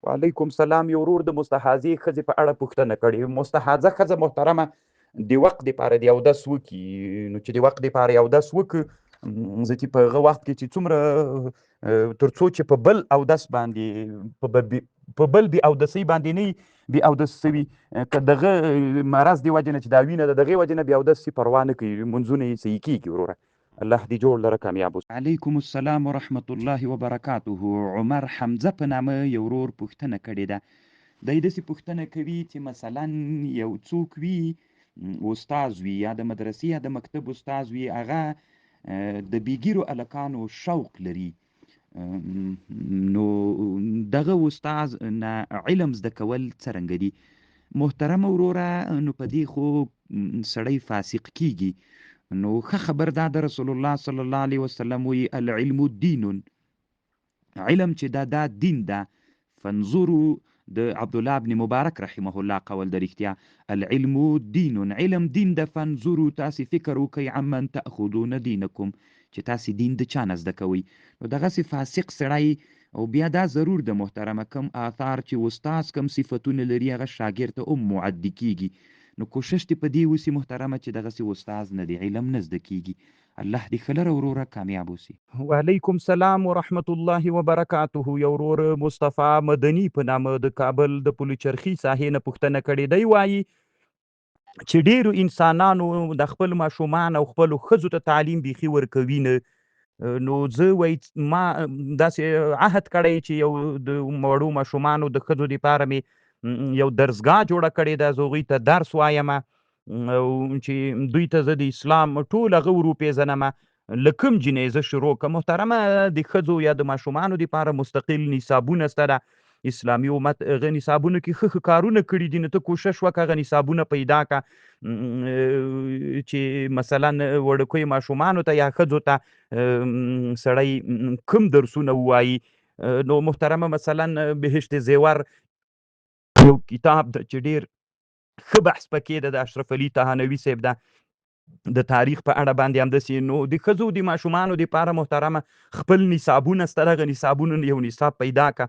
وعلیکم سلام. یو ورور د مستحاضې ښځې په اړه پوښتنه کړې. مستحاضه ښځه محترمه د وخت دپاره د اودس وکړي، نو چې د وخت دپاره یې اودس وکړي، زه چې په هغه وخت کې چې څومره تر څو چې په بل اودس باندې په بل بې اودسۍ باندې نه وي بې اودس سوي، که دغه مرض د وجې نه چې دا وینه د دغې وجې نه بې اودس سي، پروا نه کوي، لمونځونه یې صحیح کېږي. وروره الله دې جوړ لره کامیاب اوسي. علیکم السلام ورحمت الله وبرکاته. عمر حمزه په نامه یو ورور پوښتنه کړې ده. دی داسې پوښتنه کوي چې مثلا یو څوک وي، استاذ وي، یا د مدرسې یا د مکتب استاذ وي، هغه د بېګیرو هلکانو شوق لري، نو دغه استاذ نه علم زده کول څرنګه دي؟ محترمه وروره، نو په دې خو سړی فاسق کیږي. نو ښه خبر دا د رسول الله صلی الله علیه وسلم وی العلم دین، علم چې دا دین ده. فانظروا د عبد الله ابن مبارک رحمه الله قول د رښتیا، العلم دین، علم دین ده. فانظروا، تاسې فکر وکئ، عمن تأخذون دینکم، چې تاسې دین د چا نه زده کوئ. نو دغسې فاسق سړی، او بیا دا ضرور د محترمه کم آثار چې استاذ کم صفتونه لري هغه شاګرد ته معدي کیږي. نو کوشش دې په دې وسي محترمه چې دغسې استاذ نه دی علم نه زده کیږي. الله دې ښه لره وروره کامیاب اوسي. وعلیکم سلام ورحمت الله وبرکاته. یو ورور مصطفی مدني په نامه د کابل د پلچرخي ساحې نه پوښتنه کړې. دی وایي چې ډیرو انسانانو د خپل ماشومان او خپلو ښځو ته تعلیم بیخي ورکوي نه، نو زه وایي ما داسې عهد کړی چې یو د وړو ماشومانو د ښځو دپاره مې یو درسګاه جوړه کړې ده، زه هغوی ته درس وایم، او چې دوی ته زه د اسلام ټول هغه ور وپېژنمه. له کوم جینۍ زه شروع کړم؟ محترمه، د ښځو یا د ماشومانو دپاره مستقل نصابونه شته ده. اسلامي امت هغه نصابونو کې ښه ښه کارونه کړي دي، نو ته کوشش وکړه هغه نصابونه پیدا کړه چې مثلا وړوکیو ماشومانو ته یا ښځو ته سړی کوم درسونه ووایي. نو محترمه مثلا بهشت زیور یو کتاب ده چې ډېر ښه بحث پکې ده، د اشرف علي تهانوي صاحب ده، د تاریخ په اړه باندې همداسې. نو د ښځو د ماشومانو دپاره محترمه خپل نصابونه شته، دغه نصابونو یو نصاب پیدا کړه.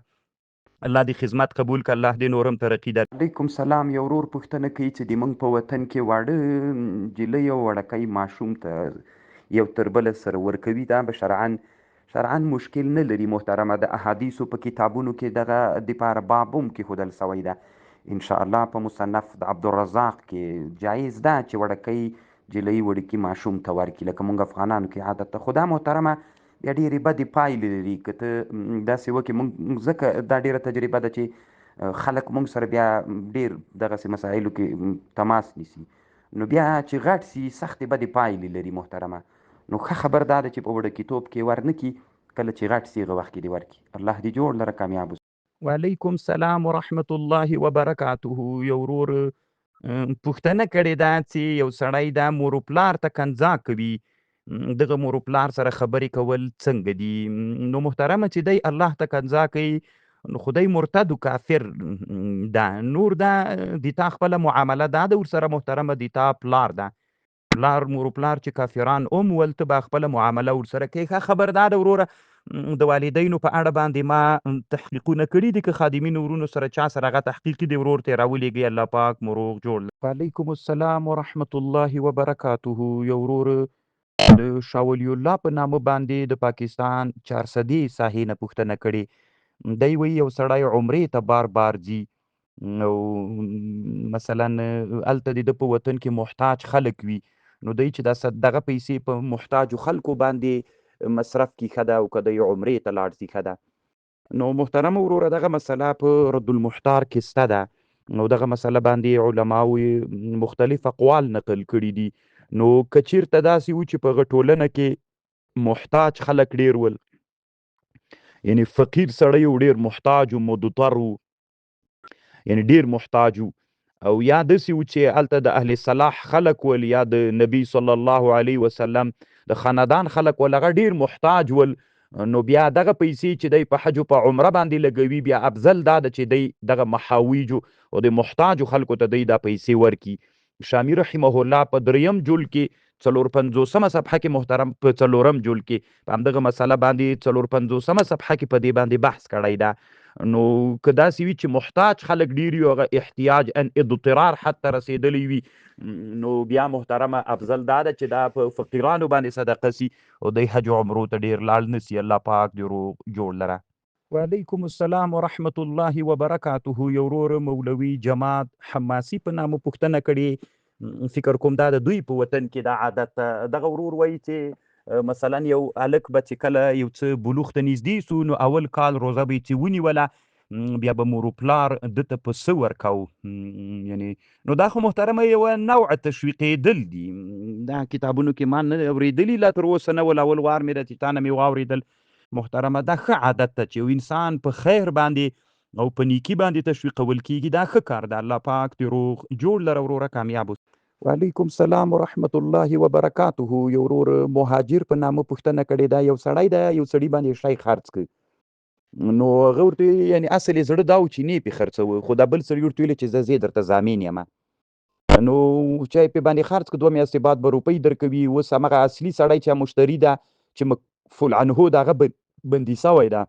الله دې خدمت قبول کړه، الله دې نورم ترقي در. علیکم سلام. یو ورور پوښتنه کوي چې د موږ په وطن کې واړه نجلۍ او وړکی ماشوم ته یو تر بله سره ورکوي، دا به شرعاً مشکل نه لري محترمه. د احادیثو په کتابونو کې دغه دپاره باب هم کېښودل سوی ده، انشاءالله په مصنف د عبدالرزاق کې جایز ده چې وړکی جلۍ وړکي ماشوم ته ورکړي، لکه موږ افغانانو کې عادت ده. خو دا محترمه بیا ډېرې بدې پایلې لري که ته داسې وکړې. موږ ځکه دا ډېره تجربه ده چې خلک موږ سره بیا ډېر دغسې مسایلو کې تماس نیسي، نو بیا چې غټ سي سختې بدې پایلې لري محترمه. نو ښه خبر دا ده چې په وړکیتوب کې ورنکړي، کله چې غټ سي هغه وخت کې دې ورکړي. الله دې جوړ لره کامیاب اوسي. وعلیکم سلام ورحمت الله وبرکاته. یو ورور پوښتنه کړې ده چې یو سړی دا مور و پلار ته کنځا کوي، دغه مور و پلار سره خبرې کول څنګه دي؟ نو محترمه چې دی الله ته کنځا کوي، نو خدای مرتد و کافر ده، نور دا د تا خپله معامله دا ده ورسره محترمه، د تا پلار ده، پلار مور و پلار چې کافران هم ول، ته به خپله معامله ورسره کوې. ښه خبر دا ده وروره، د والدینو په اړه باندې ما تحقیقونه کړي دي، که خادمینو ورونو سره چا سره هغه تحقیقي دی ورور ته یې راولېږئ، الله پاک مو روغ جوړ. وعلیکم السلام ورحمت الله وبرکاته. یو ورور د شاه ولی الله په نامه باندې د پاکستان 400 ساحې نه پوښتنه کړې. دی وایي یو سړی عمرې ته بار بار ځي، او مثلا هلته د ده په وطن کې محتاج خلک وي، نو دی چې دغه پیسې په محتاجو خلکو باندې مصرف کی ښه ده، او که دی عمرې ته لاړ شي ښه ده. نو محترمه وروره دغه مسله په رد المحتار کې شته ده، نو دغه مسله باندې علماو مختلف اقوال نقل کړي دي. نو که چیرته داسې و چې په هغه ټولنه کې محتاج خلک ډېر ول، یعنی فقیر سړی و ډېر محتاج و مضطر و، یعنی ډېر محتاج و، او یا داسې و چې هلته د اهل صلاح خلک ول، یا د نبی صلی الله علیه وسلم د خاندان خلک ول، هغه ډېر محتاج ول، نو بیا دغه پیسې چې دی په حج و په عمره باندې لګوي، بیا افضل دا ده چې دی دغه محاویجو او د محتاجو خلکو ته دی دا پیسې ورکړي. شامی رحمه الله په 3 جلد کې 450 صفحه کې محترم، په 4 جلد کې په همدغه مسله باندې 450 صفحه کې په دې باندې بحث کړی ده. نو که داسې وي چې محتاج خلک ډېر وي هغه احتیاج ان اضطرار حتی رسېدلی وي نو بیا محترمه افضل دا ده چې دا په فقیرانو باندې صدقه سي او دی حج او عمرو ته ډېر لاړ نه سي الله پاک دې روغ جوړ لره. وعلیکم السلام ورحمت الله وبرکاته. یو ورور مولوي جماعت حماسي په نامه پوښتنه کړې فکر کوم دا د دوی په وطن کې دا عادت دغه ورور وایي چې مثلا یو هلک به چې کله یو څه بلوغ ته نږدې سو نو اول کال روزه به یې چې ونیوله بیا به مور و پلار ده ته په څه ورکاو یعنی نو دا خو محترمه یوه نوع تشویقېدل دي دا کتابونو کې ما نه اورېدلي لا تر اوسه نه ول اول وار مې ده چې تا نه مې واورېدل محترمه دا ښه عادت ته چې یو انسان په خیر باندې او په نیکي باندې تشویقول کیږي دا ښه کار ده الله پاک دې روغ جوړ لره وروره کامیاب وعلیکم السلام ورحمت الله وبرکاته. یو ورور مهاجر په نامه پوښتنه کړې ده یو سړی ده یو سړي باندې شی خرڅ کړ نو هغه ورته یعنې اصل یې زړه دا و چې نه یې پرې خرڅوه خو دا بل سړي ورته ویلې چې زه درته ضامن یم نو چې یې پرې باندې خرڅ کړه 2 میاشتې بعد به روپۍ درکوي اوس همغه اصلي سړی چې مشتري ده چې مکفول عنهو د هغه بندي سوی ده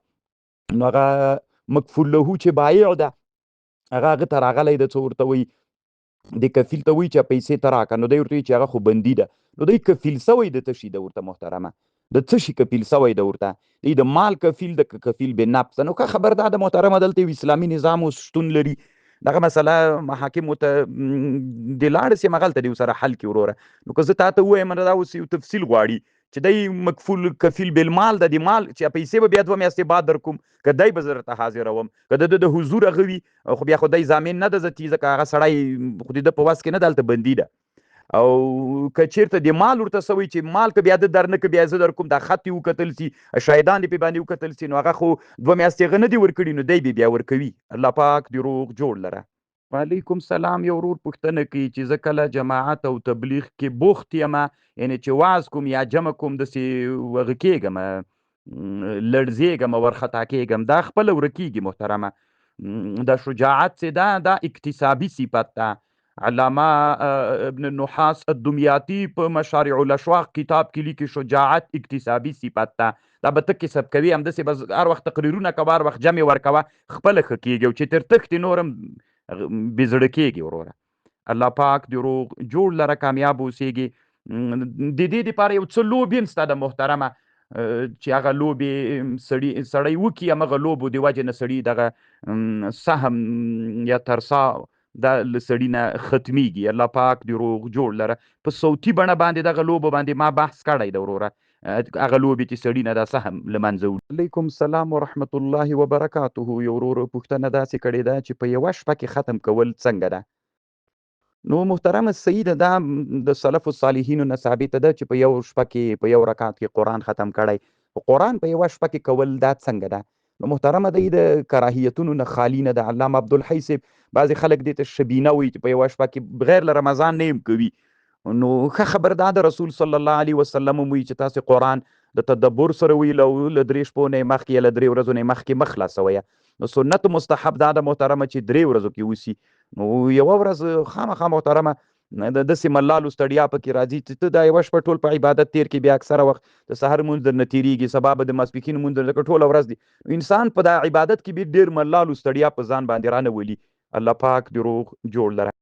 نو هغه مکفول له چې بایع ده هغه ته راغلی ده څه ورته وایي د کفیل ته وایي چې پیسې ته راکړه نو دی ورته وایي چې هغه خو بندي ده نو دی کفیل سوی د څه شي ده ورته محترمه د څه شي کفیل سوی ده ورته دی د مال کفیل د کفیل به نفس نو که خبر ده د محترمه دلته یو اسلامي نظام اوس شتون لري دغه مسله محاکمو ته د لاړ سي مغلته دی سره حل کی وروره نو که زه تا ته ووایم دا اوس یو تفصیل غواړي چې دی مکفول کفیل بالمال د دې مال چې پیسې به بیا 2 میاشتې بعد درکوم که دی به زه درته حاضروم که د حضور هغه وي خو بیا خو دی ضامن نه ده ځکه هغه سړی خو د ده په وس کې نه دلته بندي ده او که چیرته د مال ورته سوی چې مال که بیا د در نه که بیا زه در کوم دا خط یې وکتل سي شاهدان دې پې باندې وکتل سي نو هغه خو 2 میاشتې هغه نه دي ورکړي نو دی بیا ورکوي الله پاک دې روغ جوړ لره. وعلیکم سلام. یو ورور پوښتنه کوي چې زه کله جماعت او تبلیغ کې بوخت یم یعنې چې واز کوم یا جمع کوم داسې وغه کېږم لړزېږم ورخطا کېږم دا خپله ورکېږي محترمه دا شجاعت چې دا اکتسابي صفت ده علامه ابن النحاس الدمیاتی په مشارع الاشواق کتاب کې لیکي شجاعت اکتسابي صفت ده دا به ته کسب کوي همداسې بس هر وخت تقریرونه کوه هر وخت جمع ورکوه خپله ښه کېږي او چې تر تښتې نور هم بزړه کېږي وروره الله پاک دې روغ جوړ لره کامیاب اوسېږي د دې دپاره یو څه لوبې هم سته د محترمه چې هغه لوبې سړی وکړي همغه لوبو د وجې نه سړي دغه سهم یا ترسا دا له سړي نه ختمیږي الله پاک دې روغ جوړ لره په صوتي بڼه باندې دغه لوبو باندې ما بحث کړی ده وروره هغه لوبې چې سړي نه دا سهم له منځه وړي. علیکم السلام ورحمت الله وبرکاته. یو ورور پوښتنه داسې کړې ده چې په یوه شپه کې ختم کول څنګه ده نو محترمه صحیح ده دا د سلف الصالحینو نه ثابته ده چې په یو شپه کې په یو رکعت کې قرآن ختم کړی قرآن په یوه شپه کې کول دا څنګه ده نو محترمه دی د کراهیتونو نه خالي نه ده علامه عبدالحی صاحب بعضې خلک دې ته شبینه وایي چې په یوه شپه کې بغیر له رمضان نه یم کوي نو ښه خبر دا د رسول صلی الله علیه وسلم هم وایي چې تاسې قرآن د تدبر سره ویل او له 3 شپو نه یې مخکې یا له 3 ورځو نه یې مخکې مه خلاصویه نو سنت مستحب دا د محترمه چې 3 ورځو کې وسي نو یوه ورځ خامخا محترمه د داسې ملالو ستړیا پکې راځي چې ته دا یوه شپه ټول په عبادت تیر کې بیا اکثره وخت د سحر مونځ درنه تېرېږي سبا به د ماسپښین مونځ لکه ټوله ورځ دی انسان په دا عبادت کې ډېر ملالو ستړیا په ځان باندې رانه ولي الله پاک دې روغ جوړ لره.